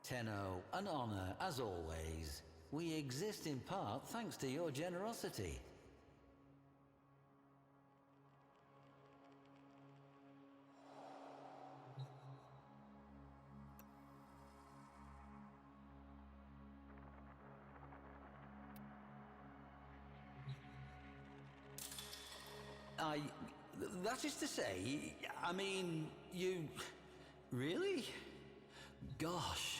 Tenno, an honor as always. We exist in part thanks to your generosity. That is to say, I mean, you... Really? Gosh.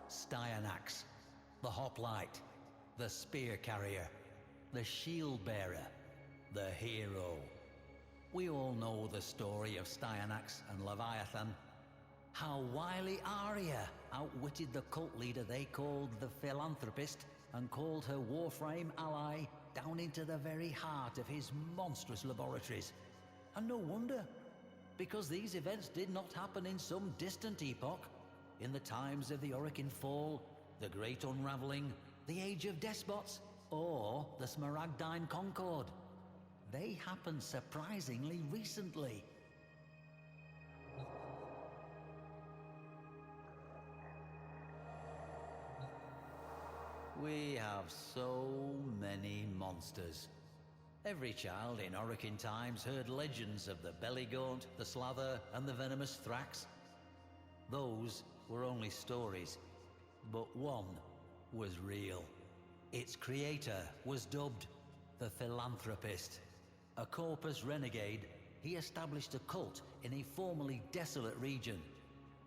Stayanax, the hoplite, the spear carrier, the shield bearer, the hero. We all know the story of Stayanax and Leviathan. How wily Arya outwitted the cult leader they called the Philanthropist and called her Warframe ally down into the very heart of his monstrous laboratories. And no wonder, because these events did not happen in some distant epoch, in the times of the Orokin Fall, the Great Unraveling, the Age of Despots, or the Smaragdine Concord. They happened surprisingly recently. We have so many monsters. Every child in Orokin times heard legends of the Belligaunt, the Slather, and the venomous Thrax. Those were only stories, but one was real. Its creator was dubbed the Philanthropist. A corpus renegade, he established a cult in a formerly desolate region,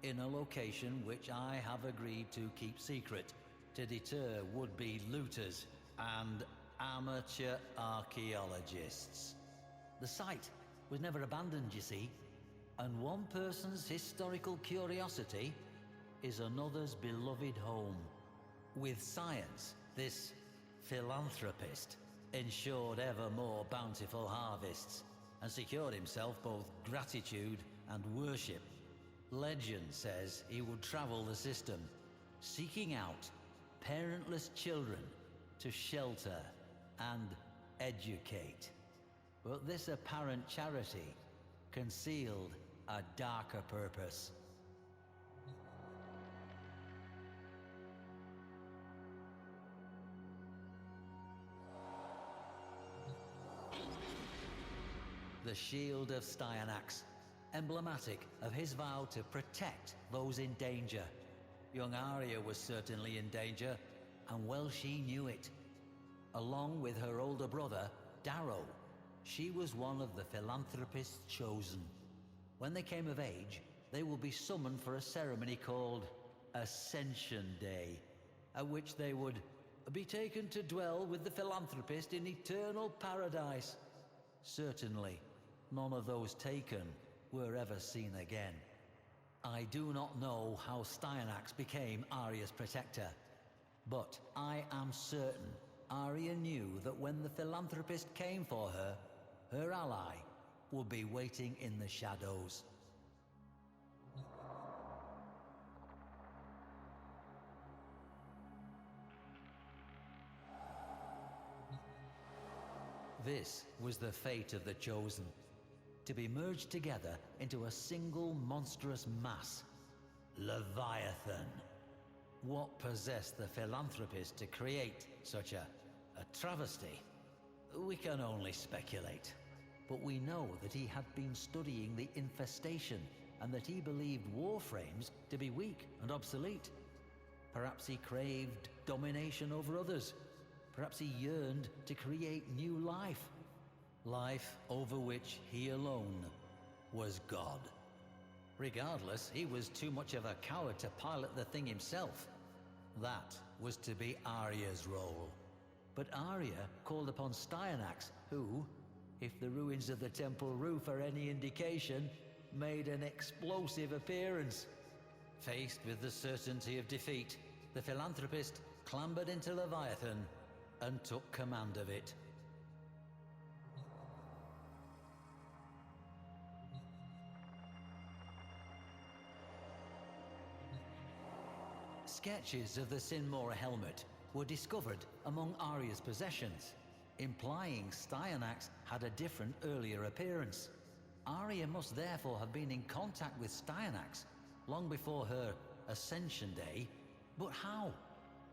in a location which I have agreed to keep secret, to deter would-be looters and amateur archaeologists. The site was never abandoned, you see, and one person's historical curiosity is another's beloved home. With science, this philanthropist ensured ever more bountiful harvests and secured himself both gratitude and worship. Legend says he would travel the system, seeking out parentless children to shelter and educate. But this apparent charity concealed a darker purpose. The Shield of Stayanax, emblematic of his vow to protect those in danger. Young Arya was certainly in danger, and well she knew it. Along with her older brother, Darrow, she was one of the Philanthropist's chosen. When they came of age, they will be summoned for a ceremony called Ascension Day, at which they would be taken to dwell with the Philanthropist in eternal paradise. Certainly, none of those taken were ever seen again. I do not know how Stayanax became Arya's protector, but I am certain Arya knew that when the Philanthropist came for her, her ally would be waiting in the shadows. This was the fate of the Chosen, to be merged together into a single monstrous mass, Leviathan. What possessed the Philanthropist to create such a travesty? We can only speculate, but we know that he had been studying the infestation and that he believed Warframes to be weak and obsolete. Perhaps he craved domination over others. Perhaps he yearned to create new life. Life over which he alone was God. Regardless, he was too much of a coward to pilot the thing himself. That was to be Arya's role. But Arya called upon Stayanax, who, if the ruins of the temple roof are any indication, made an explosive appearance. Faced with the certainty of defeat, the Philanthropist clambered into Leviathan and took command of it. Sketches of the Sinmora helmet were discovered among Arya's possessions, implying Stayanax had a different earlier appearance. Arya must therefore have been in contact with Stayanax long before her Ascension Day. But how?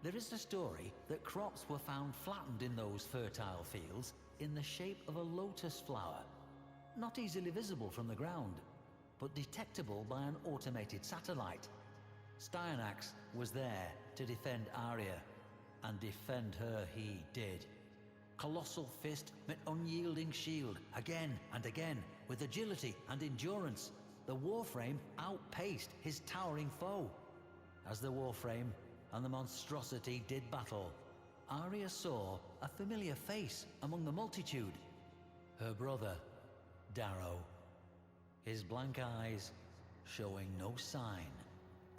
There is a story that crops were found flattened in those fertile fields in the shape of a lotus flower, not easily visible from the ground, but detectable by an automated satellite. Stayanax was there to defend Arya, and defend her he did. Colossal fist met unyielding shield again and again with agility and endurance. The Warframe outpaced his towering foe. As the Warframe and the monstrosity did battle, Arya saw a familiar face among the multitude. Her brother, Darrow. His blank eyes showing no sign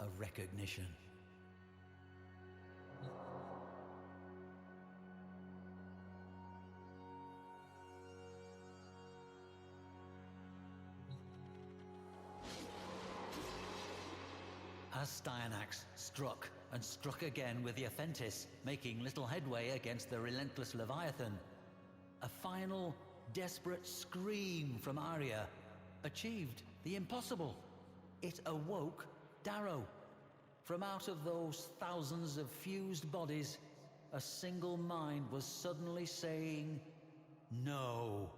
of recognition. As Stayanax struck and struck again with the Aphentis, making little headway against the relentless Leviathan, a final, desperate scream from Arya achieved the impossible. It awoke Darrow. From out of those thousands of fused bodies, a single mind was suddenly saying, "No."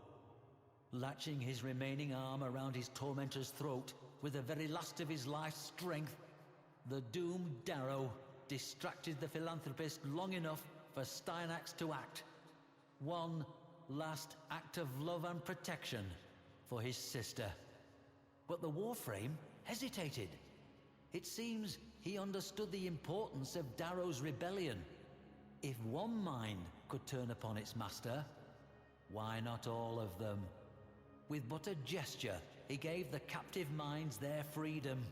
Latching his remaining arm around his tormentor's throat with the very last of his life's strength, the doomed Darrow distracted the philanthropist long enough for Stayanax to act. One last act of love and protection for his sister. But the Warframe hesitated. It seems he understood the importance of Darrow's rebellion. If one mind could turn upon its master, why not all of them? With but a gesture, he gave the captive minds their freedom.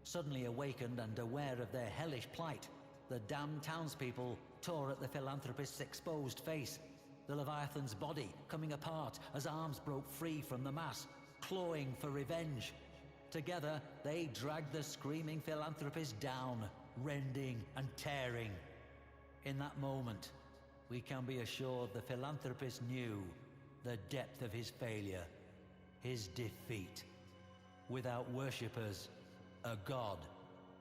Suddenly awakened and aware of their hellish plight, the damned townspeople tore at the philanthropist's exposed face, the Leviathan's body coming apart as arms broke free from the mass, clawing for revenge. Together, they dragged the screaming philanthropist down, rending and tearing. In that moment, we can be assured the philanthropist knew the depth of his failure, his defeat. Without worshippers, a god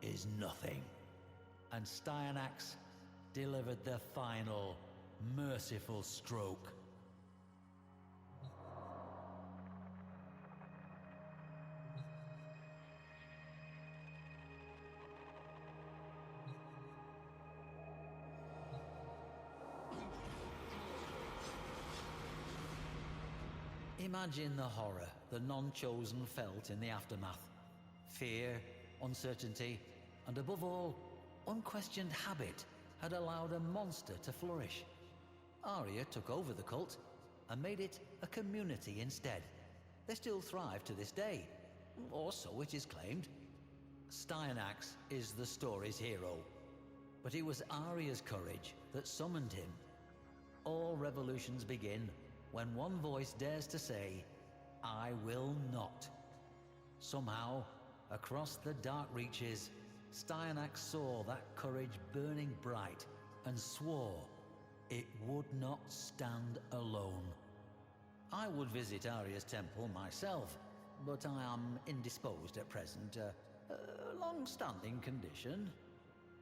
is nothing. And Stayanax delivered the final, merciful stroke. Imagine the horror the non-chosen felt in the aftermath. Fear, uncertainty, and above all, unquestioned habit had allowed a monster to flourish. Arya took over the cult and made it a community instead. They still thrive to this day, or so it is claimed. Stayanax is the story's hero, but it was Arya's courage that summoned him. All revolutions begin when one voice dares to say, "I will not." Somehow, across the dark reaches, Stayanax saw that courage burning bright and swore it would not stand alone. I would visit Arya's temple myself, but I am indisposed at present, a long-standing condition.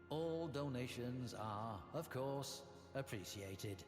All donations are, of course, appreciated.